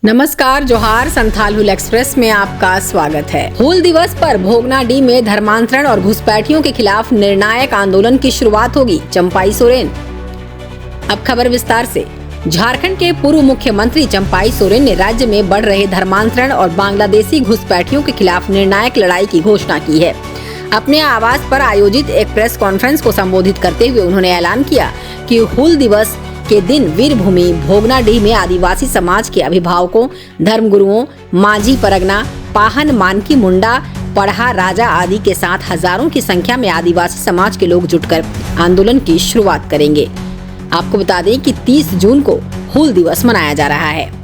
नमस्कार, जोहार। संथाल हुल एक्सप्रेस में आपका स्वागत है। हूल दिवस पर भोगनाडीह में धर्मांतरण और घुसपैठियों के खिलाफ निर्णायक आंदोलन की शुरुआत होगी, चंपाई सोरेन। अब खबर विस्तार से। झारखंड के पूर्व मुख्यमंत्री चंपाई सोरेन ने राज्य में बढ़ रहे धर्मांतरण और बांग्लादेशी घुसपैठियों के खिलाफ निर्णायक लड़ाई की घोषणा की है। अपने आवास पर आयोजित एक प्रेस कॉन्फ्रेंस को संबोधित करते हुए उन्होंने ऐलान किया कि हूल दिवस के दिन वीरभूमि भोगनाडीह में आदिवासी समाज के अभिभावकों, धर्मगुरुओं, मांझी परगना, पाहन मानकी मुंडा, पढ़ा राजा आदि के साथ हजारों की संख्या में आदिवासी समाज के लोग जुटकर आंदोलन की शुरुआत करेंगे। आपको बता दें कि 30 जून को हूल दिवस मनाया जा रहा है।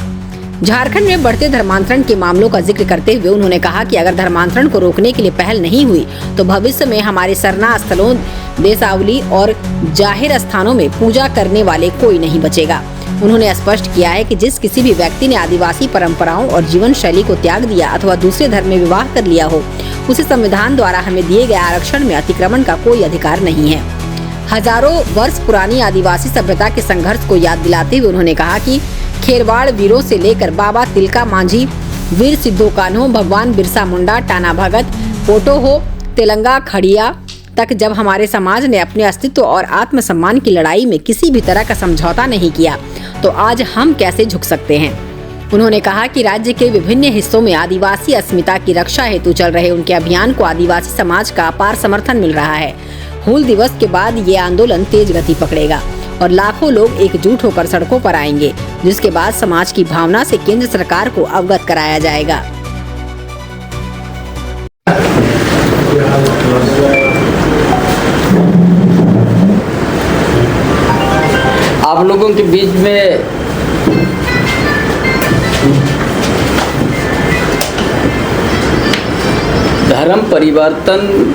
झारखंड में बढ़ते धर्मांतरण के मामलों का जिक्र करते हुए उन्होंने कहा कि अगर धर्मांतरण को रोकने के लिए पहल नहीं हुई तो भविष्य में हमारे सरना स्थलों, देसावली और जाहिर स्थानों में पूजा करने वाले कोई नहीं बचेगा। उन्होंने स्पष्ट किया है कि जिस किसी भी व्यक्ति ने आदिवासी परंपराओं और जीवन शैली को त्याग दिया अथवा दूसरे धर्म में विवाह कर लिया हो, उसे संविधान द्वारा हमें दिए गए आरक्षण में अतिक्रमण का कोई अधिकार नहीं है। हजारों वर्ष पुरानी आदिवासी सभ्यता के संघर्ष को याद दिलाते हुए उन्होंने कहा कि खेरवाड़ वीरों से लेकर बाबा तिलका मांझी, वीर सिद्धो कान्हो, भगवान बिरसा मुंडा, टाना भगत, पोटो हो, तेलंगा खड़िया तक जब हमारे समाज ने अपने अस्तित्व और आत्मसम्मान की लड़ाई में किसी भी तरह का समझौता नहीं किया तो आज हम कैसे झुक सकते हैं। उन्होंने कहा कि राज्य के विभिन्न हिस्सों में आदिवासी अस्मिता की रक्षा हेतु चल रहे उनके अभियान को आदिवासी समाज का अपार समर्थन मिल रहा है। हूल दिवस के बाद ये आंदोलन तेज गति पकड़ेगा और लाखों लोग एकजुट होकर सड़कों पर आएंगे, जिसके बाद समाज की भावना से केंद्र सरकार को अवगत कराया जाएगा। आप लोगों के बीच में धर्म परिवर्तन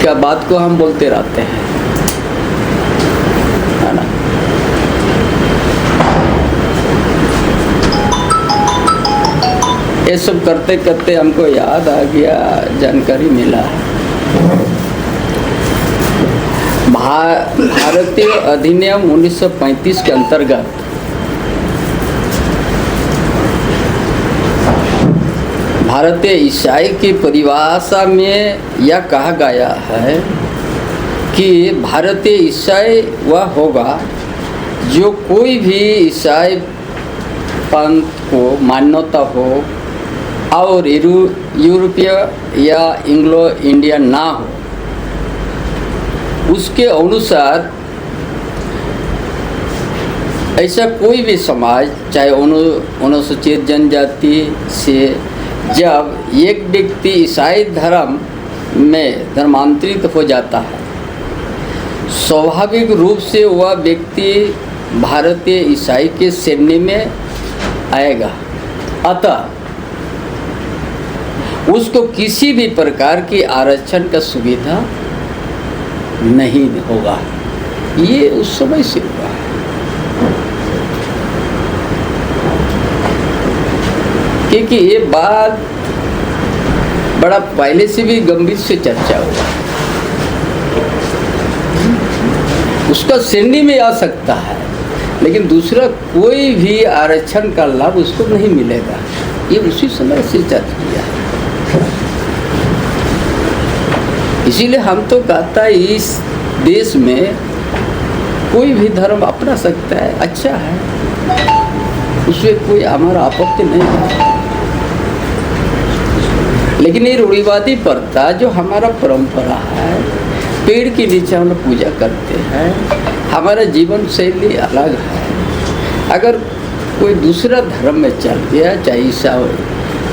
क्या बात को हम बोलते रहते हैं, है ना। ये सब करते करते हमको याद आ गया, जानकारी मिला भारतीय अधिनियम 1935 के अंतर्गत भारतीय ईसाई की परिभाषा में यह कहा गया है कि भारतीय ईसाई वह होगा जो कोई भी ईसाई पंथ को मान्यता हो और यूरोपीय या एंग्लो इंडियन ना हो, उसके अनुसार ऐसा कोई भी समाज, चाहे अनुसूचित जनजाति से जब एक व्यक्ति ईसाई धर्म में धर्मांतरित हो जाता है, स्वाभाविक रूप से वह व्यक्ति भारतीय ईसाई के श्रेणी में आएगा। अतः उसको किसी भी प्रकार की आरक्षण का सुविधा नहीं होगा। ये उस समय से हुआ है। क्योंकि ये बात बड़ा पहले से भी गंभीर से चर्चा हुआ, उसका श्रेणी में आ सकता है लेकिन दूसरा कोई भी आरक्षण का लाभ उसको नहीं मिलेगा। ये उसी समय से चर्चा किया है। इसीलिए हम तो कहता है इस देश में कोई भी धर्म अपना सकता है, अच्छा है, उसमें कोई हमारा आपत्ति नहीं है। लेकिन ये रूढ़िवादी प्रथा जो हमारा परंपरा है, पेड़ के नीचे हम लोग पूजा करते हैं, हमारा जीवन शैली अलग है। अगर कोई दूसरा धर्म में चल गया, चाहे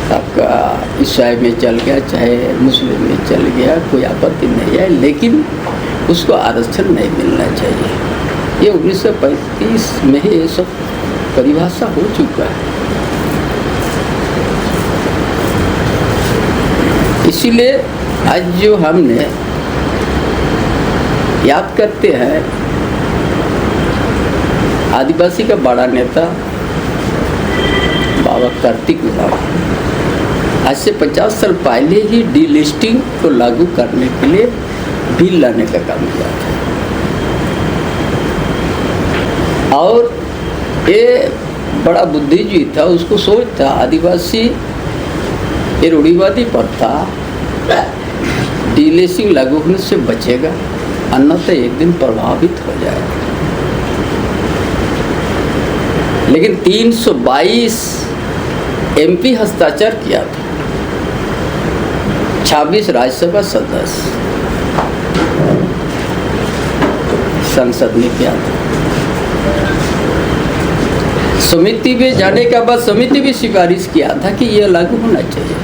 आपका ईसाई में चल गया, चाहे मुस्लिम में चल गया, कोई आपत्ति नहीं है, लेकिन उसको आरक्षण नहीं मिलना चाहिए। ये 1935 में ही ये सब परिभाषा हो चुका है। इसीलिए आज जो हमने याद करते हैं आदिवासी का बड़ा नेता बाबा कार्तिक उरांव, आज से 50 साल पहले ही डीलिस्टिंग को लागू करने के लिए बिल लाने का काम किया था। और ये बड़ा बुद्धिजीवी था, उसको सोच था आदिवासी ये रूढ़िवादी प्रथा डीलिसिंग लागू होने से बचेगा, अन्यथा एक दिन प्रभावित हो जाएगा। लेकिन 322 एमपी हस्ताक्षर किया था, 26 राज्यसभा सदस्य संसद ने किया था। समिति में जाने के बाद समिति भी सिफारिश किया था कि यह लागू होना चाहिए,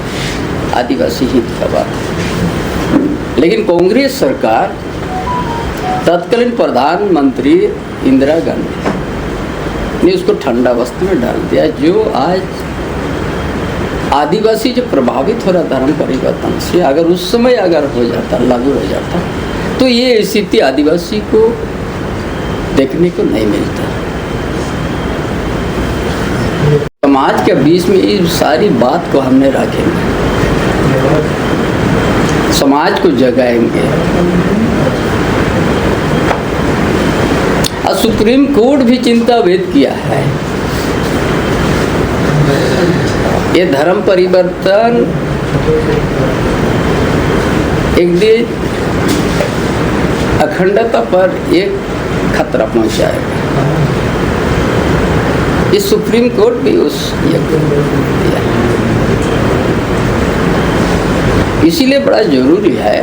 आदिवासी हित का बात। लेकिन कांग्रेस सरकार, तत्कालीन प्रधानमंत्री इंदिरा गांधी ने उसको ठंडा वस्त्र में डाल दिया। जो आज आदिवासी जो प्रभावित हो रहा धर्म परिवर्तन से, अगर उस समय अगर हो जाता, लागू हो जाता, तो ये स्थिति आदिवासी को देखने को नहीं मिलता। समाज के बीच में इस सारी बात को हमने रखेंगे, समाज को जगाएंगे। और सुप्रीम कोर्ट भी चिंता व्यक्त किया है। ये धर्म परिवर्तन एक दिन अखंडता पर एक खतरा पहुंचाएगा। ये सुप्रीम कोर्ट भी उस इसीलिए बड़ा जरूरी है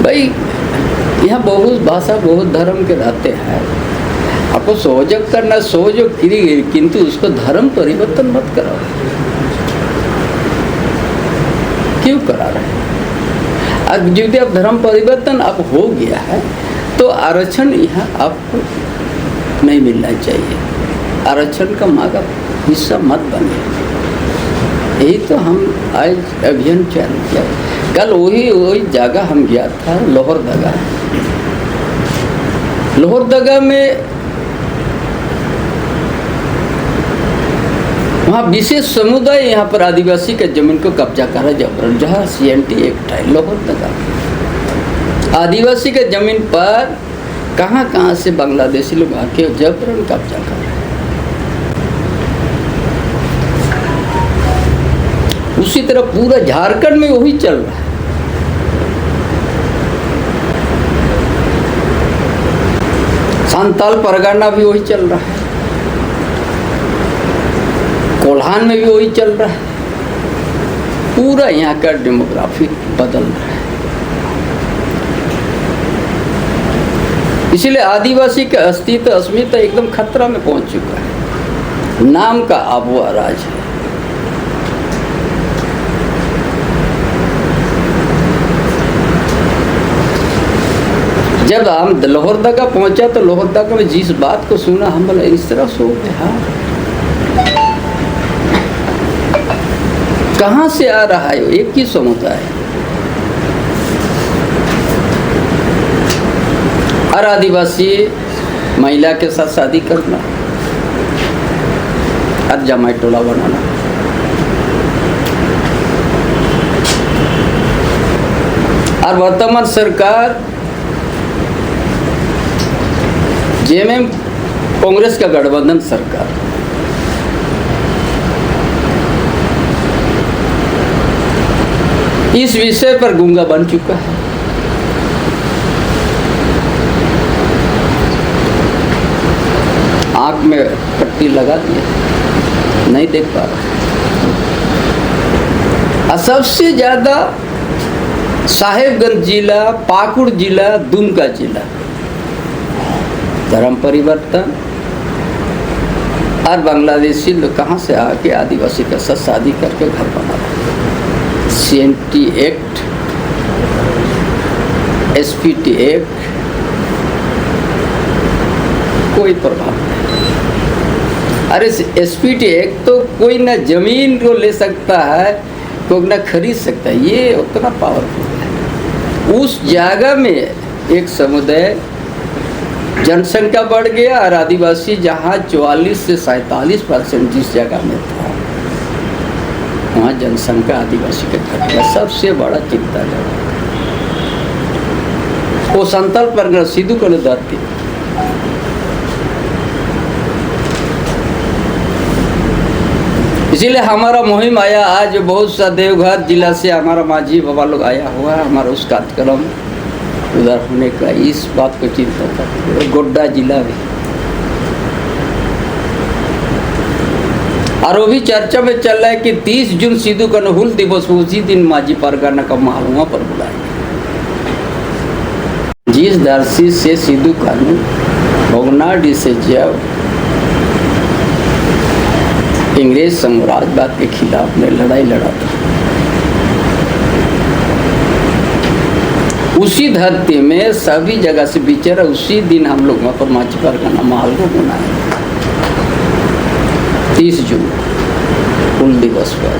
भाई, यहाँ बहुत भाषा बहुत धर्म के रहते हैं, आपको सहयोग करना, सहयोग कीजिए, किंतु उसको धर्म परिवर्तन मत कराओ। क्यों करा रहे? अब यदि अब धर्म परिवर्तन अब हो गया है तो आरक्षण यहाँ आपको नहीं मिलना चाहिए, आरक्षण का मांगा हिस्सा मत बने। यही तो हम आज अभियान चालू किया। कल वही जगह हम गया था, लोहरदगा। लोहरदगा में वहाँ विशेष समुदाय यहाँ पर आदिवासी के जमीन को कब्जा करा जबरन, जहाँ CNT एक्ट है। लोहरदगा आदिवासी के जमीन पर कहाँ से बांग्लादेशी लोग आके जबरन कब्जा कर रहे हैं। उसी तरह पूरा झारखंड में वही चल रहा है। संताल परगना भी वही चल रहा है, कोल्हान में भी वही चल रहा है। पूरा यहाँ का डेमोग्राफी बदल रहा है। इसलिए आदिवासी का अस्तित्व अस्मिता एकदम खतरा में पहुंच चुका है। नाम का आबुआ राज है। जब हम लोहरदगा पहुंचा तो लोहरदगा में जिस बात को सुना, हम बोले इस तरह सो गए। हाँ, कहाँ से आ रहा है? एक ही समुदाय और आदिवासी महिला के साथ शादी करना और जमाई टोला बनाना। और वर्तमान सरकार जेएमएम कांग्रेस का गठबंधन सरकार इस विषय पर गूंगा बन चुका है। आंख में पट्टी लगा दिया, नहीं देख पा रहा। और सबसे ज्यादा साहेबगंज जिला, पाकुड़ जिला, दुमका जिला धर्म परिवर्तन और बांग्लादेशी लोग कहाँ से आके आदिवासी के साथ शादी करके घर बना रहे। CNT एक्ट, SPT एक्ट कोई प्रभाव नहीं। अरे SPT एक्ट तो कोई ना जमीन को ले सकता है, कोई ना खरीद सकता है, ये उतना पावरफुल है। उस जगह में एक समुदाय जनसंख्या बढ़ गया और आदिवासी जहाँ 44 से 47% जिस जगह में था, वहाँ जनसंख्या आदिवासी के घट गया। सबसे बड़ा चिंता है वो संताल परगना सिद्धू को धरती इसीलिए हमारा मुहिम आया आज बहुत सा देवघर जिला से हमारा माझी बाबा लोग आया हुआ है हमारा उस कार्यक्रम उधर होने का, इस बात को चिंता करते। गोड्डा जिला भी और वो भी चर्चा में चल रहा है कि 30 जून सिद्धू कान्हू हूल दिवस, उसी दिन माझी परगना का महालुआ पर बुलाएंगे। जिस धरती से सिद्धू कान्हू भोगनाडीह से जब इंग्रेज साम्राज्यवाद के खिलाफ में लड़ाई लड़ा था, उसी धरती में सभी जगह से बिचरा, उसी दिन हम लोग वहाँ पर माझी परगना महल को बनाए 30 जून हूल दिवस पर।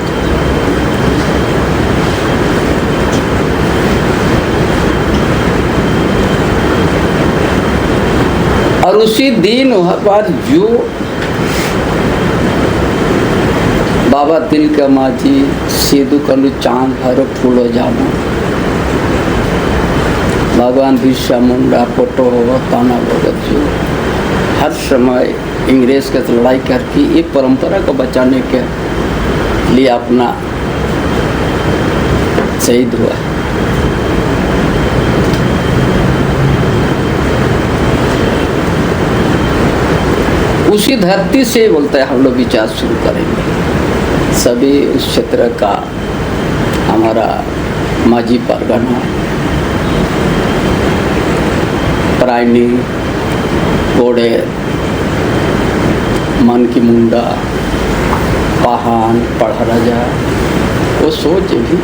और उसी दिन वहाँ पर जो बाबा तिलका माझी, सिद्धू कान्हू, चांद भैरव, फूलो जानो, भगवान बिरसा मुंडा, पोटो हो, ताना भगत, जो हर समय इंग्रेज के साथ लड़ाई करके ये परंपरा को बचाने के लिए अपना शहीद हुआ है। उसी धरती से बोलता है हम लोग विचार शुरू करेंगे। सभी उस क्षेत्र का हमारा माझी परगना, प्रायनी, कोड़े, मन की मुंडा, पहान, पढ़राजा, वो सोच भी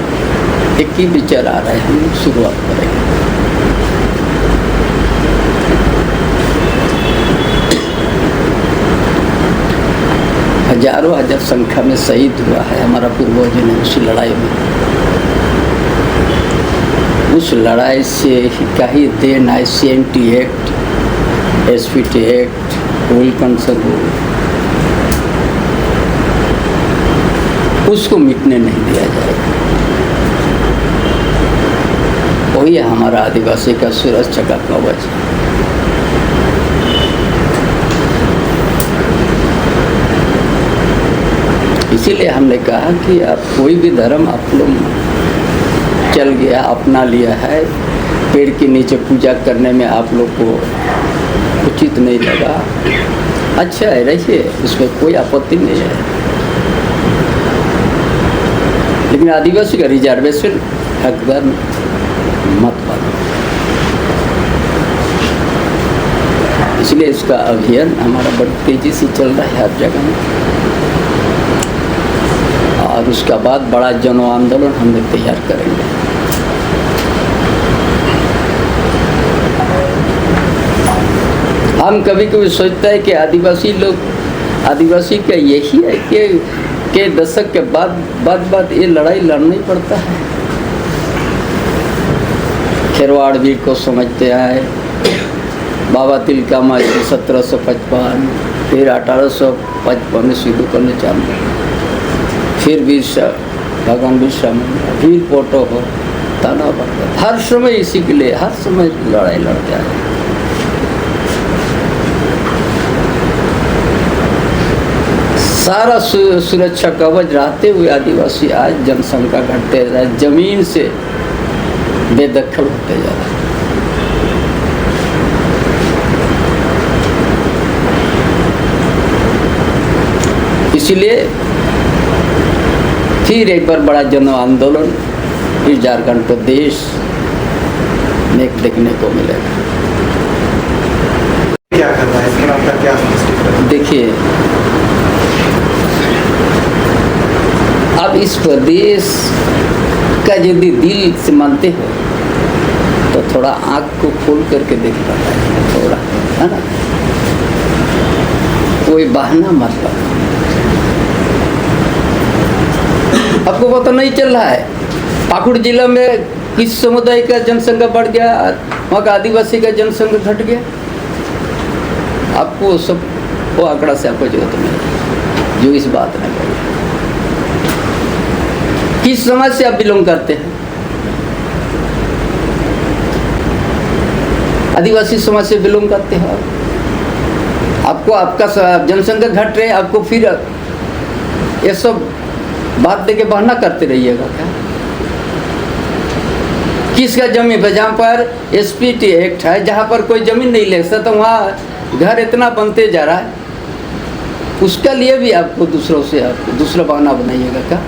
एक ही विचार आ रहा है, हम शुरुआत करेंगे। हजारों हजार संख्या में शहीद हुआ है हमारा पूर्वजों ने उस लड़ाई में। उस लड़ाई से का ही देन है CNT act, SPT act, rule concern rule, उसको मिटने नहीं दिया जाएगा। वही है हमारा आदिवासी का सुरक्षा का कवच। इसीलिए हमने कहा कि आप कोई भी धर्म आप लोग चल गया, अपना लिया है, पेड़ के नीचे पूजा करने में आप लोग को उचित नहीं लगा, अच्छा है, रहिए, इसमें कोई आपत्ति नहीं है। लेकिन आदिवासी का रिजर्वेशन हकदार मत बनो। इसलिए इसका अभियान हमारा बड़ी तेजी से चल रहा है हर जगह में। और उसका बाद बड़ा जन आंदोलन हम लोग तैयार करेंगे। हम कभी कभी सोचते हैं कि आदिवासी का यही है कि दशक के बाद ये लड़ाई लड़ना ही पड़ता है। खेरवाड़ वीर को समझते आए, बाबा तिलका माझी 1755, फिर 1855 में सिद्धू कान्हू चांद, फिर भगवान बिरसा मुंडा, फिर पोटो हो, ताना भगत, हर समय इसी के लिए हर समय लड़ाई लड़ते आए। सारा सुरक्षा कवच रहते हुए आदिवासी आज जनसंख्या घटते जा रहा है, जमीन से बेदखल होते जा रहा है। इसलिए फिर एक बार बड़ा जन आंदोलन इस झारखंड प्रदेश में देखने को मिलेगा। क्या करना है, इसमें आपका क्या है? देखिए, अब इस प्रदेश का यदि दिल से मानते हो तो थोड़ा आँख को खोल करके देखना है, थोड़ा, है ना, कोई बहाना मत लगाओ। आपको पता नहीं चल रहा है पाकुड़ जिला में किस समुदाय का जनसंख्या बढ़ गया, वहाँ का आदिवासी का जनसंख्या घट गया? आपको सब वो आंकड़ा से आपको जरूरत नहीं जो इस बात ने कही। किस समाज से आप बिलोंग करते हैं? आदिवासी समाज से बिलोंग करते हो। आपको आपका जनसंख्या घट रहे, आपको फिर ये सब बात दे के बहाना करते रहिएगा क्या? किसका जमीन पे, जहाँ पर एसपीटी एक्ट है, जहाँ पर कोई जमीन नहीं ले सकता, तो वहाँ घर इतना बनते जा रहा है, उसका लिए भी आपको दूसरों से आपको दूसरा बहाना बनाइएगा क्या?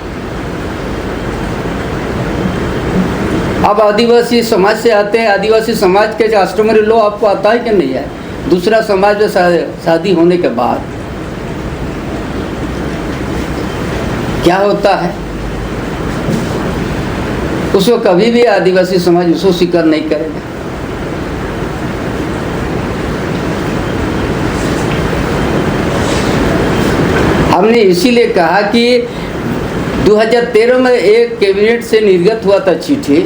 अब आदिवासी समाज से आते हैं, आदिवासी समाज के कस्टमरी लॉ आपको आता है कि नहीं है? दूसरा समाज में शादी होने के बाद क्या होता है, उसको कभी भी आदिवासी समाज उसको स्वीकार नहीं करेगा। हमने इसीलिए कहा कि 2013 में एक कैबिनेट से निर्गत हुआ था चिट्ठी,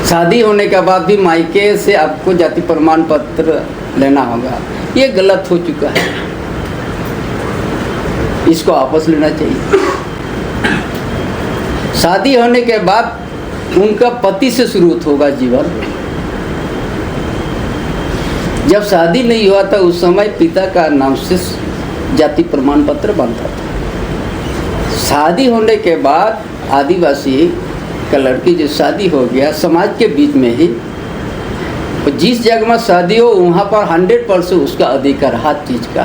शादी होने के बाद भी मायके से आपको जाति प्रमाण पत्र लेना होगा। ये गलत हो चुका है, इसको वापस लेना चाहिए। शादी होने के बाद उनका पति से शुरू होगा जीवन। जब शादी नहीं हुआ था उस समय पिता का नाम से जाति प्रमाण पत्र बनता था। शादी होने के बाद आदिवासी का लड़की जो शादी हो गया समाज के बीच में ही, जिस जगह में शादी हो वहाँ पर 100% उसका अधिकार, हर चीज़ का,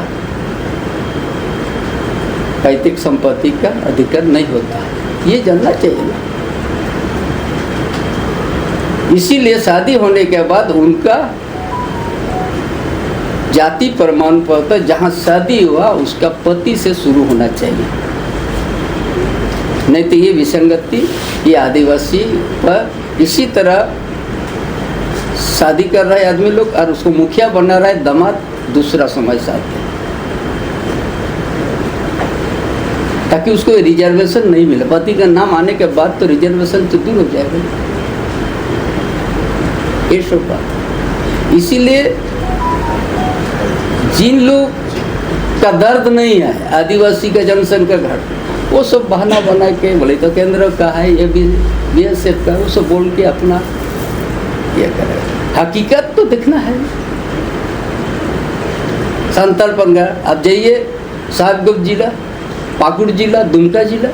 पैतृक संपत्ति का अधिकार नहीं होता है, ये जानना चाहिए ना। इसीलिए शादी होने के बाद उनका जाति प्रमाण पत्र जहाँ शादी हुआ उसका पति से शुरू होना चाहिए, नहीं तो ये विसंगति, ये आदिवासी पर इसी तरह शादी कर रहा है आदमी लोग और उसको मुखिया बना रहा है दामाद दूसरा समाज साथ, ताकि उसको रिजर्वेशन नहीं मिले। पति का नाम आने के बाद तो रिजर्वेशन तो दूर हो जाएगा, ये सब बात। इसीलिए जिन लोग का दर्द नहीं है आदिवासी का जनसंख्या घट, वो सब बहाना बना के बोले तो केंद्र का है, ये भी BSF का, वो सब बोल के अपना ये करेगा। हकीकत तो दिखना है। संताल पंगा आप जाइए, साहिबगंज जिला, पाकुड़ जिला, दुमका जिला,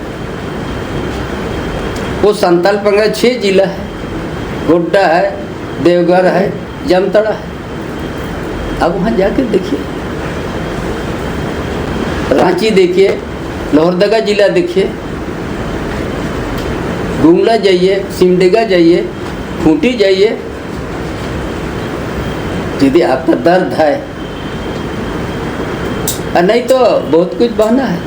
वो संताल पंगा 6 जिला है, गोड्डा है, देवघर है, जामताड़ा है। अब वहाँ जाकर देखिए, रांची देखिए, लोहरदगा जिला देखिए, गुमला जाइए, सिमडेगा जाइए, खूंटी जाइए। यदि आपका दर्द है और नहीं तो बहुत कुछ बहाना है,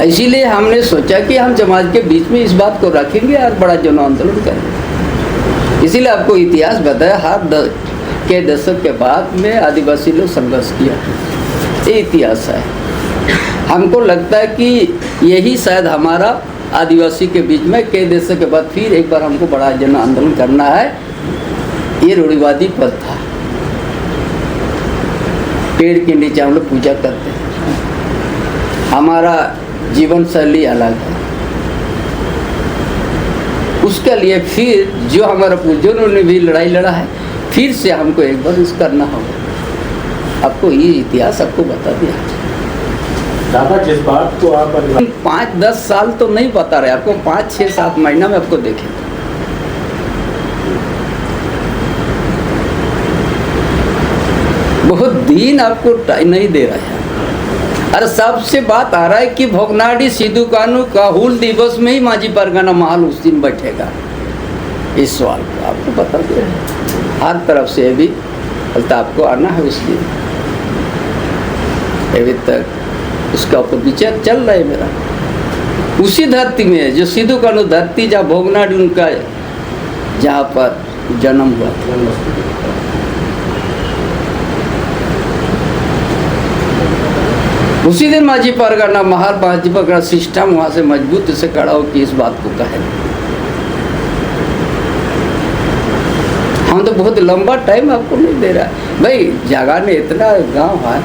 इसीलिए हमने सोचा कि हम समाज के बीच में इस बात को रखेंगे और बड़ा जन आंदोलन करेंगे। इसीलिए आपको इतिहास बताया, हर के दशक के बाद में आदिवासी लोग संघर्ष किया, ये इतिहास है। हमको लगता है कि यही शायद हमारा आदिवासी के बीच में कई दशक के बाद फिर एक बार हमको बड़ा जन आंदोलन करना है। ये रूढ़िवादी प्रथा, पेड़ के नीचे हम लोग पूजा करते हैं, हमारा जीवन शैली अलग है। उसके लिए फिर जो हमारा पूर्वजों ने भी लड़ाई लड़ा है, फिर से हमको एक बार इस करना होगा। आपको ये इतिहास आपको बता दिया। दादा जिस बात को आप 5-10 साल तो नहीं बता रहे आपको, 5-6-7 महीना में आपको देखें। बहुत दिन आपको टाइम नहीं दे रहा है। अरे सबसे बात आ रहा है कि भोगनाडी सिद्धू कानू का हूल दिवस में ही माझी परगना महल उस दिन बैठेगा। इस सवाल को आपको बता दे, हर तरफ से भी आपको आना है उस दिन। अभी तक उसका ऊपर विचार चल रहा है मेरा। उसी धरती में जो सिद्धू कानू धरती, जहाँ भोगनाडी उनका जहाँ पर जन्म हुआ, उसी दिन माझी परगना महल, माझी परगना सिस्टम वहाँ से मजबूत से खड़ा हो कि इस बात को कहे। हम तो बहुत लंबा टाइम आपको नहीं दे रहा भाई। जगह में इतना गांव है,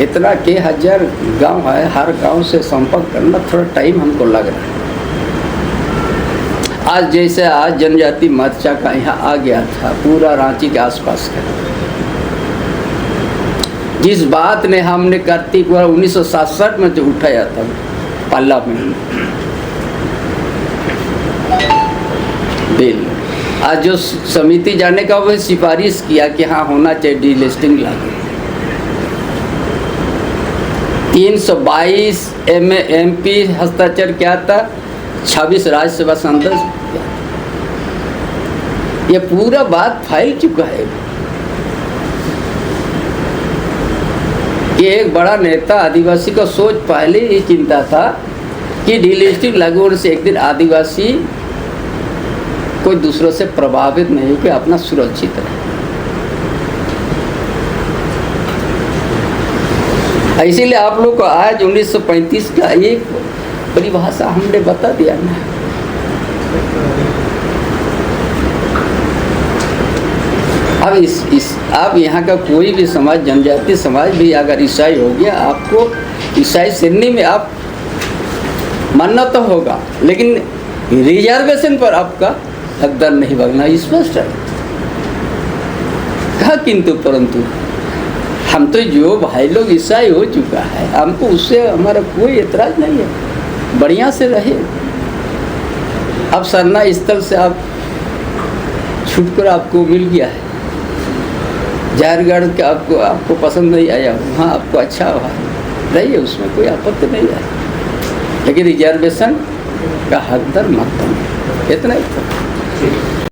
इतना के हजार गांव है, हर गांव से संपर्क करना थोड़ा टाइम हमको लग रहा है। आज जैसे आज जनजाति मोर्चा का यहाँ आ गया था, पूरा रांची के आसपास का, जिस बात ने हमने कार्तिक 1967 में जो उठाया था पल्ला में बिल, आज जो समिति जाने का वो सिफारिश किया कि हाँ होना चाहिए डीलिस्टिंग लागू। 322 MP हस्ताक्षर क्या था, 26 राज्यसभा सांसद, ये पूरा बात फैल चुका है। ये एक बड़ा नेता आदिवासी का सोच पहले ही चिंता था कि डीलिस्टिंग लागू होने से एक दिन आदिवासी कोई दूसरों से प्रभावित नहीं हो कि अपना सुरक्षित रहे। इसीलिए आप लोग को आज 1935 का एक परिभाषा हमने बता दिया ना। अब अब यहाँ का कोई भी समाज, जनजाति समाज भी अगर ईसाई हो गया, आपको ईसाई श्रेणी में आप मानना तो होगा, लेकिन रिजर्वेशन पर आपका हकदार नहीं बनना स्पष्ट है। कहा किंतु परंतु हम तो जो भाई लोग ईसाई हो चुका है, हमको उससे हमारा कोई एतराज नहीं है, बढ़िया से रहे। अब सरना स्थल से आप छूटकर आपको मिल गया है, जारगढ़ का आपको पसंद नहीं आया, वहाँ आपको अच्छा हुआ, रहिए, उसमें कोई आपत्ति नहीं है, लेकिन रिजर्वेशन का हकदार मत बनो, इतना ही।